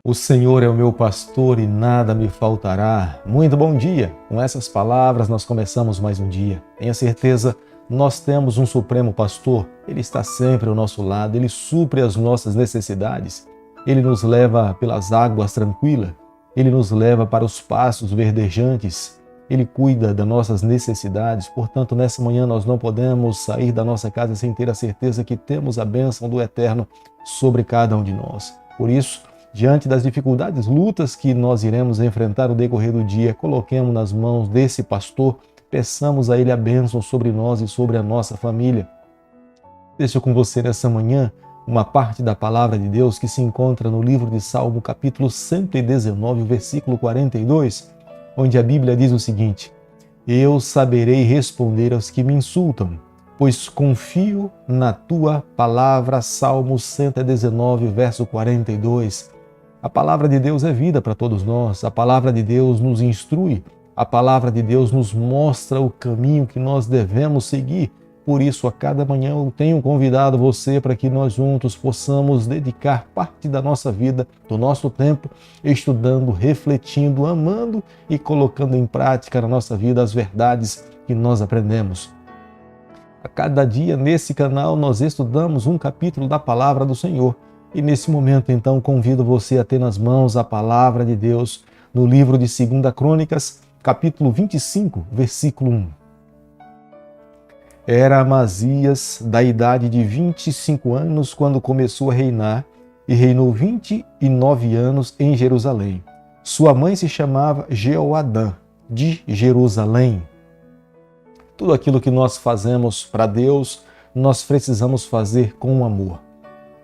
O Senhor é o meu pastor e nada me faltará. Muito bom dia! Com essas palavras nós começamos mais um dia. Tenha certeza, nós temos um supremo pastor. Ele está sempre ao nosso lado, ele supre as nossas necessidades. Ele nos leva pelas águas tranquilas, ele nos leva para os pastos verdejantes. Ele cuida das nossas necessidades. Portanto, nessa manhã nós não podemos sair da nossa casa sem ter a certeza que temos a bênção do Eterno sobre cada um de nós. Por isso, diante das dificuldades, lutas que nós iremos enfrentar no decorrer do dia, coloquemos nas mãos desse pastor, peçamos a ele a bênção sobre nós e sobre a nossa família. Deixo com você nessa manhã uma parte da palavra de Deus que se encontra no livro de Salmo, capítulo 119, versículo 42, onde a Bíblia diz o seguinte: Eu saberei responder aos que me insultam, pois confio na tua palavra. Salmo 119, verso 42. A palavra de Deus é vida para todos nós, a palavra de Deus nos instrui, a palavra de Deus nos mostra o caminho que nós devemos seguir. Por isso, a cada manhã eu tenho convidado você para que nós juntos possamos dedicar parte da nossa vida, do nosso tempo, estudando, refletindo, amando e colocando em prática na nossa vida as verdades que nós aprendemos. A cada dia nesse canal nós estudamos um capítulo da palavra do Senhor. E nesse momento, então, convido você a ter nas mãos a palavra de Deus no livro de 2 Crônicas, capítulo 25, versículo 1. Era Amazias da idade de 25 anos quando começou a reinar e reinou 29 anos em Jerusalém. Sua mãe se chamava Jeoadã, de Jerusalém. Tudo aquilo que nós fazemos para Deus, nós precisamos fazer com amor.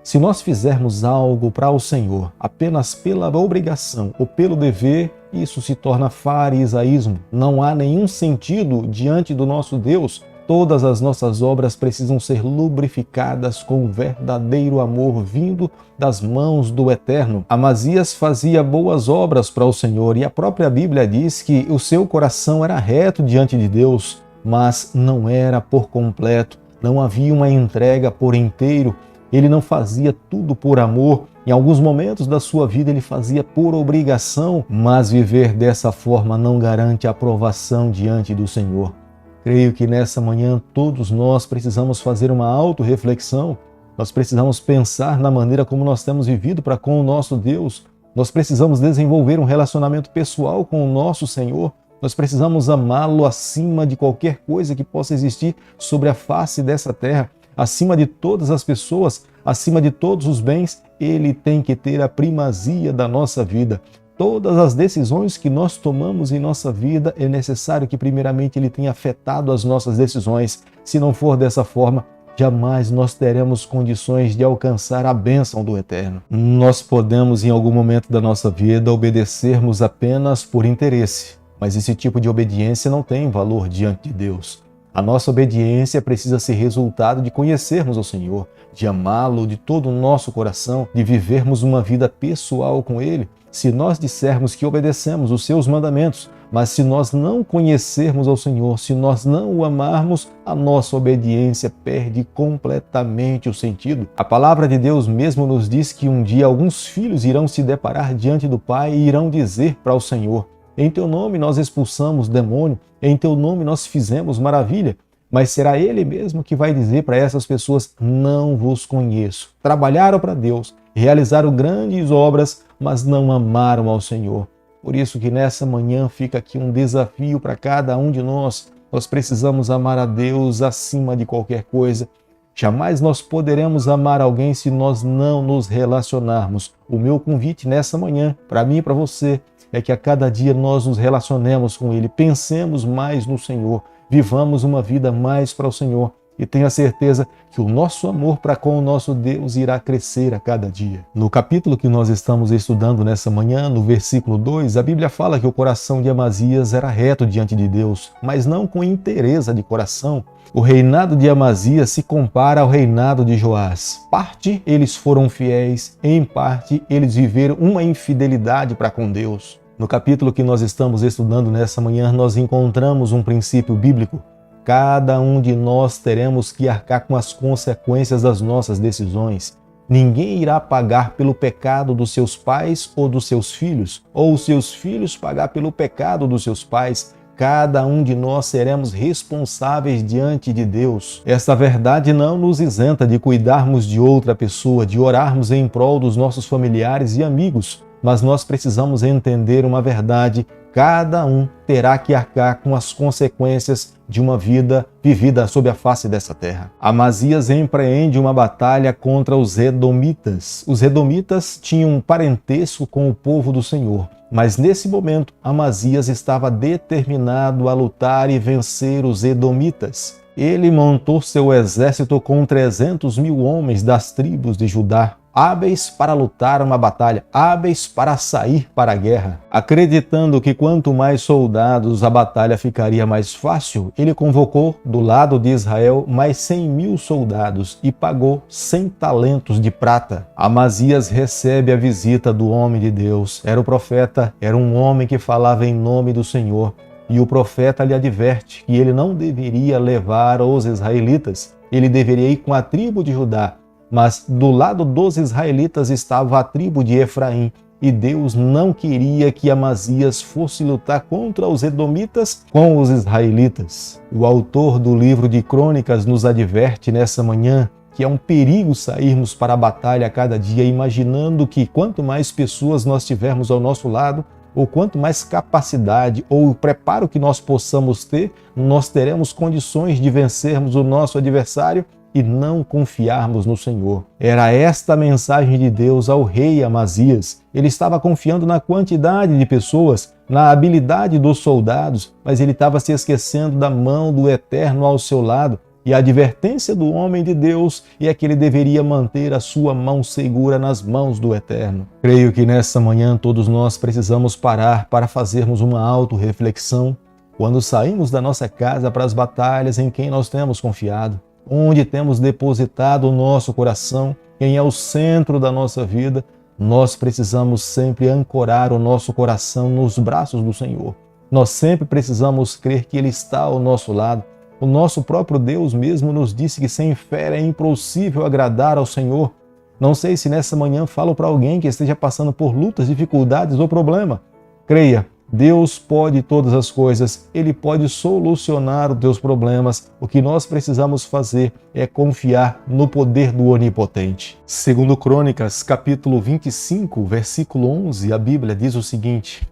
Se nós fizermos algo para o Senhor apenas pela obrigação ou pelo dever, isso se torna farisaísmo. Não há nenhum sentido diante do nosso Deus. Todas as nossas obras precisam ser lubrificadas com verdadeiro amor vindo das mãos do Eterno. Amazias fazia boas obras para o Senhor e a própria Bíblia diz que o seu coração era reto diante de Deus, mas não era por completo, não havia uma entrega por inteiro. Ele não fazia tudo por amor. Em alguns momentos da sua vida ele fazia por obrigação, mas viver dessa forma não garante aprovação diante do Senhor. Creio que nessa manhã todos nós precisamos fazer uma autorreflexão. Nós precisamos pensar na maneira como nós temos vivido para com o nosso Deus. Nós precisamos desenvolver um relacionamento pessoal com o nosso Senhor. Nós precisamos amá-lo acima de qualquer coisa que possa existir sobre a face dessa terra. Acima de todas as pessoas, acima de todos os bens, ele tem que ter a primazia da nossa vida. Todas as decisões que nós tomamos em nossa vida, é necessário que primeiramente ele tenha afetado as nossas decisões. Se não for dessa forma, jamais nós teremos condições de alcançar a bênção do Eterno. Nós podemos em algum momento da nossa vida obedecermos apenas por interesse, mas esse tipo de obediência não tem valor diante de Deus. A nossa obediência precisa ser resultado de conhecermos o Senhor, de amá-lo de todo o nosso coração, de vivermos uma vida pessoal com Ele. Se nós dissermos que obedecemos os seus mandamentos, mas se nós não conhecermos ao Senhor, se nós não o amarmos, a nossa obediência perde completamente o sentido. A palavra de Deus mesmo nos diz que um dia alguns filhos irão se deparar diante do Pai e irão dizer para o Senhor: em teu nome nós expulsamos demônio, em teu nome nós fizemos maravilha. Mas será Ele mesmo que vai dizer para essas pessoas: não vos conheço. Trabalharam para Deus, realizaram grandes obras, mas não amaram ao Senhor. Por isso que nessa manhã fica aqui um desafio para cada um de nós. Nós precisamos amar a Deus acima de qualquer coisa. Jamais nós poderemos amar alguém se nós não nos relacionarmos. O meu convite nessa manhã, para mim e para você, é que a cada dia nós nos relacionemos com Ele, pensemos mais no Senhor, vivamos uma vida mais para o Senhor e tenha certeza que o nosso amor para com o nosso Deus irá crescer a cada dia. No capítulo que nós estamos estudando nessa manhã, no versículo 2, a Bíblia fala que o coração de Amazias era reto diante de Deus, mas não com inteireza de coração. O reinado de Amazias se compara ao reinado de Joás. Parte eles foram fiéis, em parte eles viveram uma infidelidade para com Deus. No capítulo que nós estamos estudando nessa manhã, nós encontramos um princípio bíblico. Cada um de nós teremos que arcar com as consequências das nossas decisões. Ninguém irá pagar pelo pecado dos seus pais ou dos seus filhos, ou os seus filhos pagar pelo pecado dos seus pais. Cada um de nós seremos responsáveis diante de Deus. Esta verdade não nos isenta de cuidarmos de outra pessoa, de orarmos em prol dos nossos familiares e amigos, mas nós precisamos entender uma verdade: cada um terá que arcar com as consequências de uma vida vivida sob a face dessa terra. Amazias empreende uma batalha contra os Edomitas. Os Edomitas tinham um parentesco com o povo do Senhor, mas nesse momento Amazias estava determinado a lutar e vencer os Edomitas. Ele montou seu exército com 300.000 homens das tribos de Judá, hábeis para lutar uma batalha, hábeis para sair para a guerra. Acreditando que quanto mais soldados a batalha ficaria mais fácil, ele convocou do lado de Israel mais 100.000 soldados e pagou 100 talentos de prata. Amazias recebe a visita do homem de Deus. Era o profeta, era um homem que falava em nome do Senhor. E o profeta lhe adverte que ele não deveria levar os israelitas, ele deveria ir com a tribo de Judá. Mas do lado dos israelitas estava a tribo de Efraim, e Deus não queria que Amazias fosse lutar contra os edomitas com os israelitas. O autor do livro de Crônicas nos adverte nessa manhã que é um perigo sairmos para a batalha a cada dia imaginando que quanto mais pessoas nós tivermos ao nosso lado, ou quanto mais capacidade ou o preparo que nós possamos ter, nós teremos condições de vencermos o nosso adversário e não confiarmos no Senhor. Era esta a mensagem de Deus ao rei Amazias. Ele estava confiando na quantidade de pessoas, na habilidade dos soldados, mas ele estava se esquecendo da mão do Eterno ao seu lado. E a advertência do homem de Deus é que ele deveria manter a sua mão segura nas mãos do Eterno. Creio que nessa manhã todos nós precisamos parar para fazermos uma autorreflexão quando saímos da nossa casa para as batalhas em quem nós temos confiado, onde temos depositado o nosso coração, quem é o centro da nossa vida. Nós precisamos sempre ancorar o nosso coração nos braços do Senhor. Nós sempre precisamos crer que Ele está ao nosso lado. O nosso próprio Deus mesmo nos disse que sem fé é impossível agradar ao Senhor. Não sei se nessa manhã falo para alguém que esteja passando por lutas, dificuldades ou problema. Creia, Deus pode todas as coisas, Ele pode solucionar os teus problemas. O que nós precisamos fazer é confiar no poder do Onipotente. Segundo Crônicas, capítulo 25, versículo 11, a Bíblia diz o seguinte: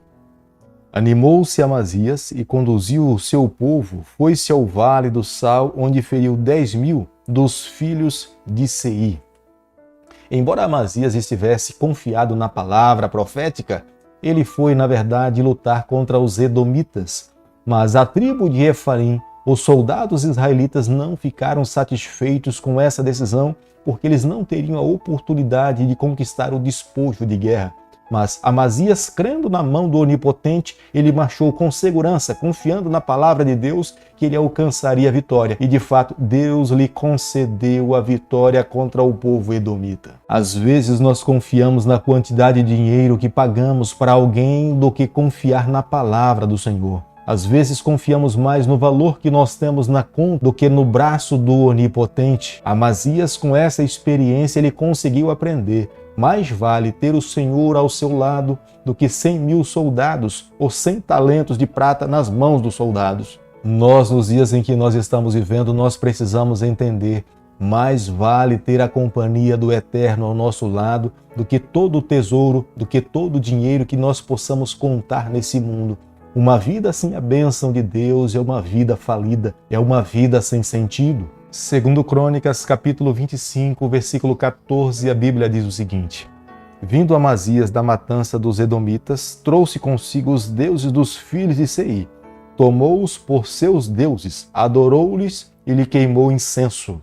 Animou-se Amazias e conduziu o seu povo, foi-se ao vale do Sal, onde feriu 10.000 dos filhos de Seir. Embora Amazias estivesse confiado na palavra profética, ele foi, na verdade, lutar contra os edomitas. Mas a tribo de Efraim, os soldados israelitas não ficaram satisfeitos com essa decisão, porque eles não teriam a oportunidade de conquistar o despojo de guerra. Mas Amazias, crendo na mão do Onipotente, ele marchou com segurança, confiando na palavra de Deus que ele alcançaria a vitória. E de fato, Deus lhe concedeu a vitória contra o povo edomita. Às vezes nós confiamos na quantidade de dinheiro que pagamos para alguém do que confiar na palavra do Senhor. Às vezes confiamos mais no valor que nós temos na conta do que no braço do Onipotente. Amazias, com essa experiência, ele conseguiu aprender. Mais vale ter o Senhor ao seu lado do que 100.000 soldados ou 100 talentos de prata nas mãos dos soldados. Nós, nos dias em que nós estamos vivendo, nós precisamos entender: mais vale ter a companhia do Eterno ao nosso lado do que todo o tesouro, do que todo o dinheiro que nós possamos contar nesse mundo. Uma vida sem a bênção de Deus é uma vida falida, é uma vida sem sentido. Segundo Crônicas, capítulo 25, versículo 14, a Bíblia diz o seguinte: Vindo Amazias da matança dos edomitas, trouxe consigo os deuses dos filhos de Seir, tomou-os por seus deuses, adorou-lhes e lhe queimou incenso.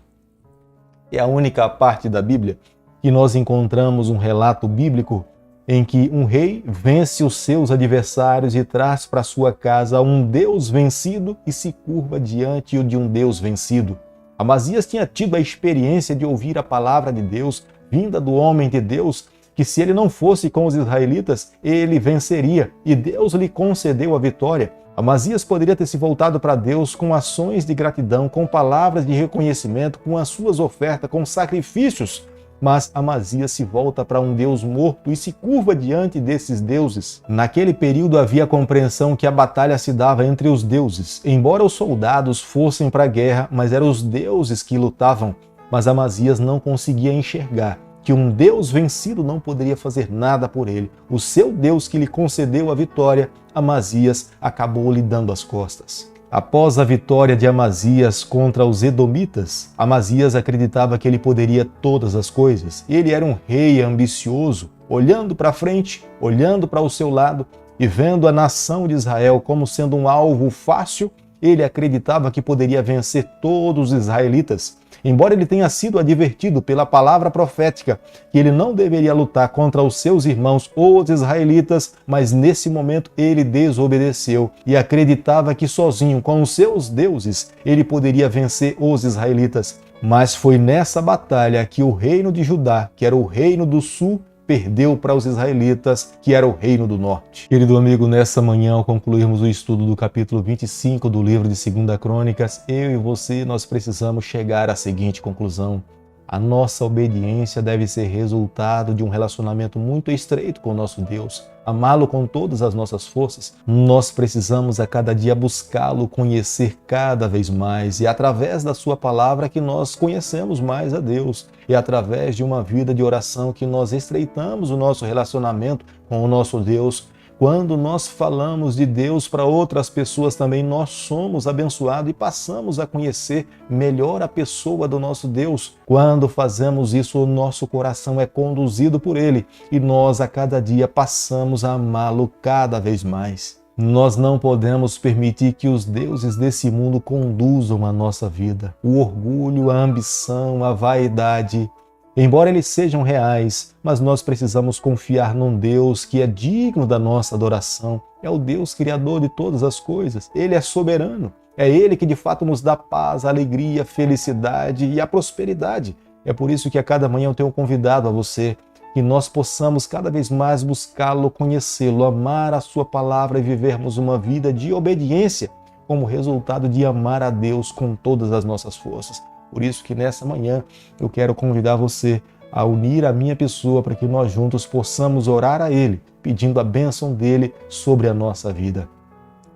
É a única parte da Bíblia que nós encontramos um relato bíblico em que um rei vence os seus adversários e traz para sua casa um Deus vencido e se curva diante de um Deus vencido. Amazias tinha tido a experiência de ouvir a palavra de Deus, vinda do homem de Deus, que se ele não fosse com os israelitas, ele venceria, e Deus lhe concedeu a vitória. Amazias poderia ter se voltado para Deus com ações de gratidão, com palavras de reconhecimento, com as suas ofertas, com sacrifícios, Mas Amazias se volta para um Deus morto e se curva diante desses deuses. Naquele período havia a compreensão que a batalha se dava entre os deuses. Embora os soldados fossem para a guerra, mas eram os deuses que lutavam. Mas Amazias não conseguia enxergar que um Deus vencido não poderia fazer nada por ele. O seu Deus que lhe concedeu a vitória, Amazias acabou lhe dando as costas. Após a vitória de Amazias contra os Edomitas, Amazias acreditava que ele poderia todas as coisas. Ele era um rei ambicioso, olhando para frente, olhando para o seu lado e vendo a nação de Israel como sendo um alvo fácil, ele acreditava que poderia vencer todos os israelitas. Embora ele tenha sido advertido pela palavra profética que ele não deveria lutar contra os seus irmãos, os israelitas, mas nesse momento ele desobedeceu e acreditava que sozinho, com os seus deuses, ele poderia vencer os israelitas. Mas foi nessa batalha que o reino de Judá, que era o reino do sul, perdeu para os israelitas, que era o reino do norte. Querido amigo, nessa manhã, ao concluirmos o estudo do capítulo 25 do livro de 2 Crônicas, eu e você, nós precisamos chegar à seguinte conclusão. A nossa obediência deve ser resultado de um relacionamento muito estreito com o nosso Deus. Amá-lo com todas as nossas forças. Nós precisamos a cada dia buscá-lo, conhecer cada vez mais. E é através da sua palavra que nós conhecemos mais a Deus. É através de uma vida de oração que nós estreitamos o nosso relacionamento com o nosso Deus. Quando nós falamos de Deus para outras pessoas também, nós somos abençoados e passamos a conhecer melhor a pessoa do nosso Deus. Quando fazemos isso, o nosso coração é conduzido por Ele e nós a cada dia passamos a amá-lo cada vez mais. Nós não podemos permitir que os deuses desse mundo conduzam a nossa vida. O orgulho, a ambição, a vaidade, embora eles sejam reais, mas nós precisamos confiar num Deus que é digno da nossa adoração. É o Deus criador de todas as coisas. Ele é soberano. É Ele que de fato nos dá paz, alegria, felicidade e a prosperidade. É por isso que a cada manhã eu tenho convidado a você que nós possamos cada vez mais buscá-lo, conhecê-lo, amar a sua palavra e vivermos uma vida de obediência como resultado de amar a Deus com todas as nossas forças. Por isso que nessa manhã eu quero convidar você a unir a minha pessoa para que nós juntos possamos orar a Ele, pedindo a bênção dEle sobre a nossa vida.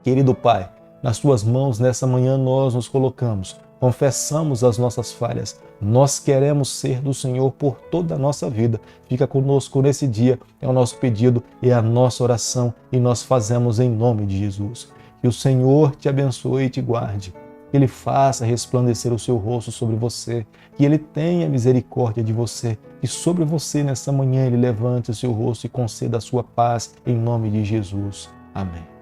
Querido Pai, nas Tuas mãos nessa manhã nós nos colocamos, confessamos as nossas falhas. Nós queremos ser do Senhor por toda a nossa vida. Fica conosco nesse dia, é o nosso pedido, é a nossa oração e nós fazemos em nome de Jesus. Que o Senhor te abençoe e te guarde. Que Ele faça resplandecer o seu rosto sobre você, que Ele tenha misericórdia de você, que sobre você nessa manhã Ele levante o seu rosto e conceda a sua paz em nome de Jesus. Amém.